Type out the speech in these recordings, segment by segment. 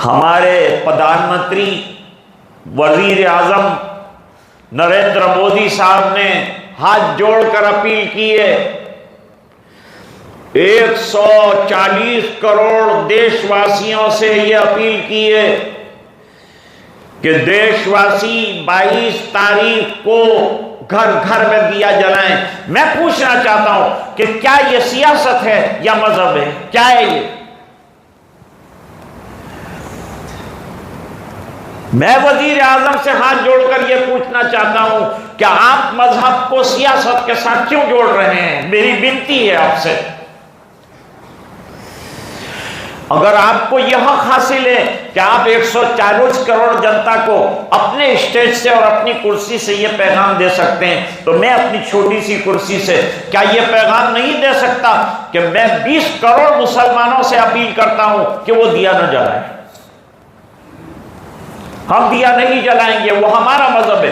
हमारे प्रधानमंत्री वजीर आजम नरेंद्र मोदी साहब ने हाथ जोड़कर अपील की है, 140 करोड़ देशवासियों से यह अपील की है कि देशवासी 22 तारीख को घर घर में दिया जलाएं। मैं पूछना चाहता हूं कि क्या यह सियासत है या मजहब है? क्या है ये? मैं वजीर आजम से हाथ जोड़कर यह पूछना चाहता हूं, क्या आप मजहब को सियासत के साथ क्यों जोड़ रहे हैं? मेरी विनती है आपसे, अगर आपको यह हासिल है कि आप 140 करोड़ जनता को अपने स्टेज से और अपनी कुर्सी से यह पैगाम दे सकते हैं, तो मैं अपनी छोटी सी कुर्सी से क्या यह पैगाम नहीं दे सकता कि मैं 20 करोड़ मुसलमानों से अपील करता हूं कि वो दिया न जलाएं। हम दिया नहीं जलाएंगे, वो हमारा मजहब है।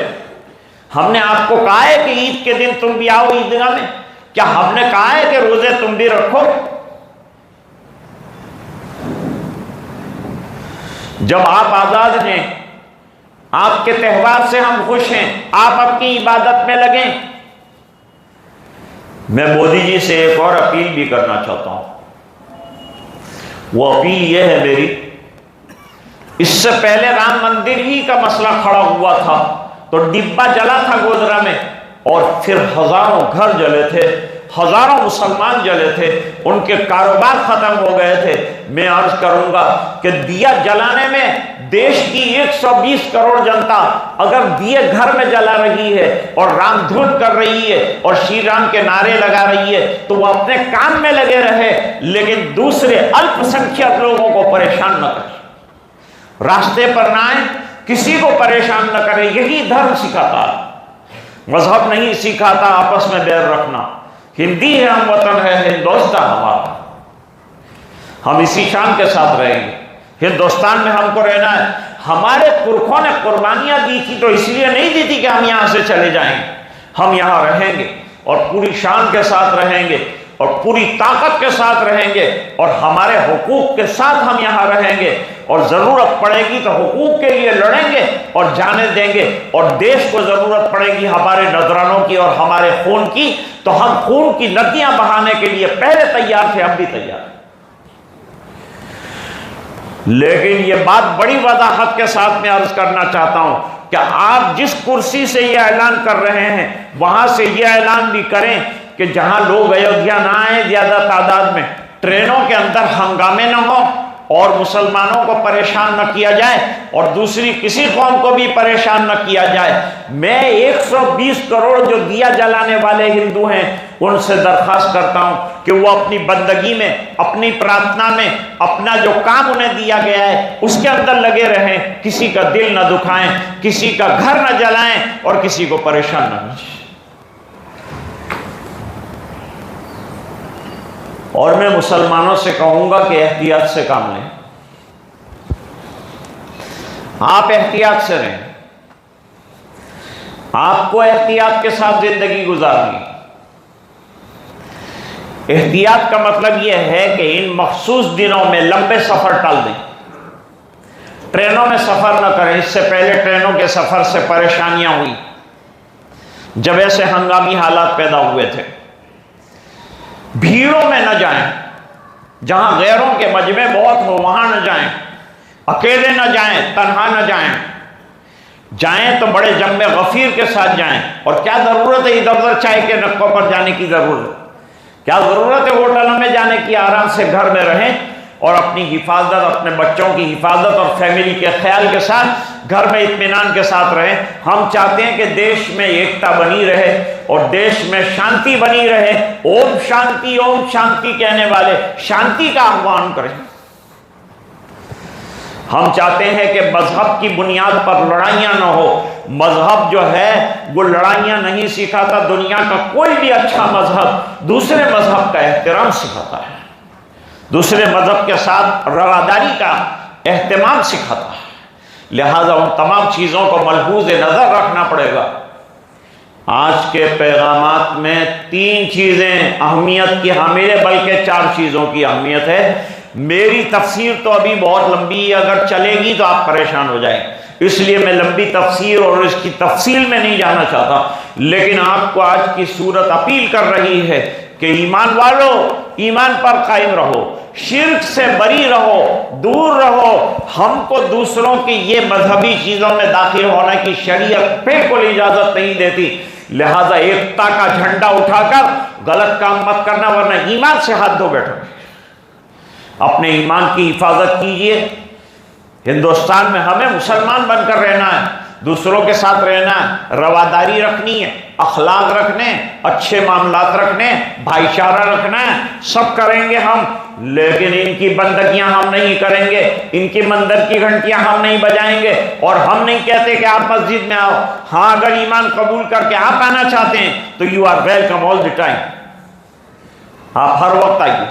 हमने आपको कहा है कि ईद के दिन तुम भी आओ ईदगाह में? क्या हमने कहा है कि रोजे तुम भी रखो? जब आप आजाद हैं, आपके त्यौहार से हम खुश हैं, आप अपनी इबादत में लगें। मैं मोदी जी से एक और अपील भी करना चाहता हूं। वो अपील यह है मेरी, इससे पहले राम मंदिर ही का मसला खड़ा हुआ था तो डिब्बा जला था गोधरा में, और फिर हजारों घर जले थे, हजारों मुसलमान जले थे, उनके कारोबार खत्म हो गए थे। मैं अर्ज करूंगा कि दिया जलाने में देश की 120 करोड़ जनता अगर दिए घर में जला रही है और राम धुन कर रही है और श्री राम के नारे लगा रही है, तो वो अपने काम में लगे रहे, लेकिन दूसरे अल्पसंख्यक लोगों को परेशान न करें, रास्ते पर ना आए, किसी को परेशान न करें। यही धर्म सिखाता, मजहब नहीं सिखाता आपस में बैर रखना। हिंदी है, हम वतन है हिंदुस्तान हमारा, हम इसी शान के साथ रहेंगे। हिंदुस्तान में हमको रहना है। हमारे पुरखों ने कुर्बानियां दी थी तो इसलिए नहीं दी थी कि हम यहां से चले जाएंगे। हम यहां रहेंगे और पूरी शान के साथ रहेंगे और पूरी ताकत के साथ रहेंगे और हमारे हुकूक के साथ हम यहां रहेंगे, और जरूरत पड़ेगी तो हुकूक के लिए लड़ेंगे और जाने देंगे। और देश को जरूरत पड़ेगी हमारे नजरानों की और हमारे खून की, तो हम खून की नदियां बहाने के लिए पहले तैयार थे, अब भी तैयार हैं। लेकिन यह बात बड़ी वजाहत के साथ मैं अर्ज करना चाहता हूं कि आप जिस कुर्सी से यह ऐलान कर रहे हैं, वहां से यह ऐलान भी करें कि जहां लोग अयोध्या ना आए ज्यादा तादाद में, ट्रेनों के अंदर हंगामे न हो और मुसलमानों को परेशान न किया जाए और दूसरी किसी कौम को भी परेशान न किया जाए। मैं 120 करोड़ जो दिया जलाने वाले हिंदू हैं उनसे दरखास्त करता हूं कि वो अपनी बंदगी में, अपनी प्रार्थना में, अपना जो काम उन्हें दिया गया है उसके अंदर लगे रहें, किसी का दिल न दुखाएं, किसी का घर न जलाएं और किसी को परेशान न करें। और मैं मुसलमानों से कहूंगा कि एहतियात से काम लें। आप एहतियात से रहें, आपको एहतियात के साथ जिंदगी गुजारनी। एहतियात का मतलब यह है कि इन मखसूस दिनों में लंबे सफर टाल दें, ट्रेनों में सफर न करें। इससे पहले ट्रेनों के सफर से परेशानियां हुई जब ऐसे हंगामी हालात पैदा हुए थे। भीड़ों में न जाएं, जहां गैरों के मजमे बहुत हो वहां न जाएं, अकेले न जाएं, तन्हा न जाएं। जाएं तो बड़े जम्मे गफीर के साथ जाएं। और क्या जरूरत है इधर उधर चाय के नक्कों पर जाने की? जरूरत क्या जरूरत है होटलों में जाने की? आराम से घर में रहें और अपनी हिफाजत, अपने बच्चों की हिफाजत और फैमिली के ख्याल के साथ घर में इत्मीनान के साथ रहें। हम चाहते हैं कि देश में एकता बनी रहे और देश में शांति बनी रहे। ओम शांति कहने वाले शांति का आह्वान करें। हम चाहते हैं कि मजहब की बुनियाद पर लड़ाइयां न हो। मजहब जो है वो लड़ाइयां नहीं सिखाता। दुनिया का कोई भी अच्छा मजहब दूसरे मजहब का एहतराम सिखाता है, दूसरे मजहब के साथ रवादारी का एहतमाम सिखाता है। लिहाजा उन तमाम चीज़ों को मलहूज़ नज़र रखना पड़ेगा। आज के पैगामात में 3 चीज़ें अहमियत की हामिल है, बल्कि 4 चीज़ों की अहमियत है। मेरी तफसीर तो अभी बहुत लंबी है, अगर चलेगी तो आप परेशान हो जाएंगे, इसलिए मैं लंबी तफसीर और इसकी तफसील में नहीं जाना चाहता। लेकिन आपको आज की सूरत अपील कर रही है कि ईमान वालों, ईमान पर कायम रहो, शिर्क से बरी रहो, दूर रहो। हमको दूसरों की ये मजहबी चीजों में दाखिल होने की शरीयत बिल्कुल इजाजत नहीं देती। लिहाजा एकता का झंडा उठाकर गलत काम मत करना, वरना ईमान से हाथ धो बैठोगे। अपने ईमान की हिफाजत कीजिए। हिंदुस्तान में हमें मुसलमान बनकर रहना है, दूसरों के साथ रहना है, रवादारी रखनी है, अखलाक रखने, अच्छे मामलात रखने, भाईचारा रखना है, सब करेंगे हम। लेकिन इनकी बंदगियां हम नहीं करेंगे, इनकी मंदिर की घंटियां हम नहीं बजाएंगे। और हम नहीं कहते कि आप मस्जिद में आओ, हाँ अगर ईमान कबूल करके आप आना चाहते हैं तो you are welcome all the time, आप हर वक्त आइए,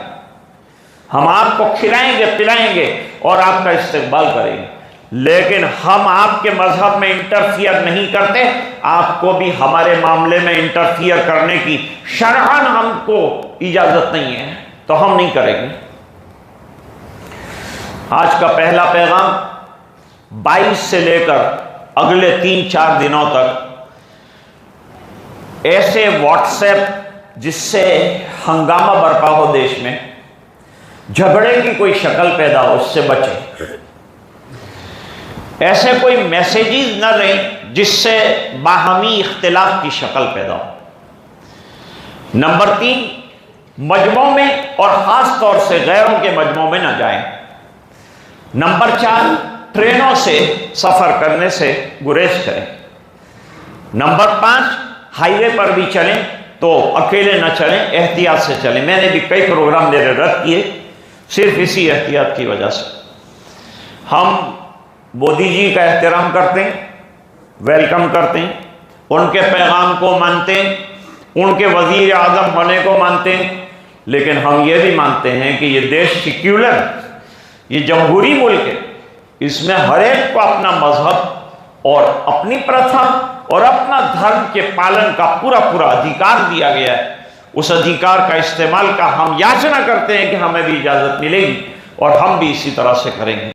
हम आपको खिलाएंगे पिलाएंगे और आपका इस्तेकबाल करेंगे। लेकिन हम आपके मजहब में इंटरफियर नहीं करते, आपको भी हमारे मामले में इंटरफियर करने की शरअन हमको इजाजत नहीं है, तो हम नहीं करेंगे। आज का पहला पैगाम 22 से लेकर अगले 3-4 दिनों तक ऐसे व्हाट्सएप जिससे हंगामा बरपा हो, देश में झगड़े की कोई शक्ल पैदा हो, उससे बचें। ऐसे कोई मैसेजेस न लें जिससे बाहमी इख्तिलाफ की शक्ल पैदा हो। नंबर 3, मजमों में और ख़ास तौर से गैरों के मजमों में न जाएं। नंबर 4, ट्रेनों से सफ़र करने से गुरेज करें। नंबर 5, हाईवे पर भी चलें तो अकेले न चलें, एहतियात से चलें। मैंने भी कई प्रोग्राम मेरे रद्द किए सिर्फ इसी एहतियात की वजह से। हम मोदी जी का एहतराम करते हैं, वेलकम करते हैं, उनके पैगाम को मानते हैं, उनके वज़ीर आज़म होने को मानते हैं। लेकिन हम ये भी मानते हैं कि ये देश सेक्युलर, ये जमहूरी मुल्क है, इसमें हर एक को अपना मजहब और अपनी प्रथा और अपना धर्म के पालन का पूरा पूरा अधिकार दिया गया है। उस अधिकार का इस्तेमाल का हम याचना करते हैं कि हमें भी इजाज़त मिलेगी और हम भी इसी तरह से करेंगे।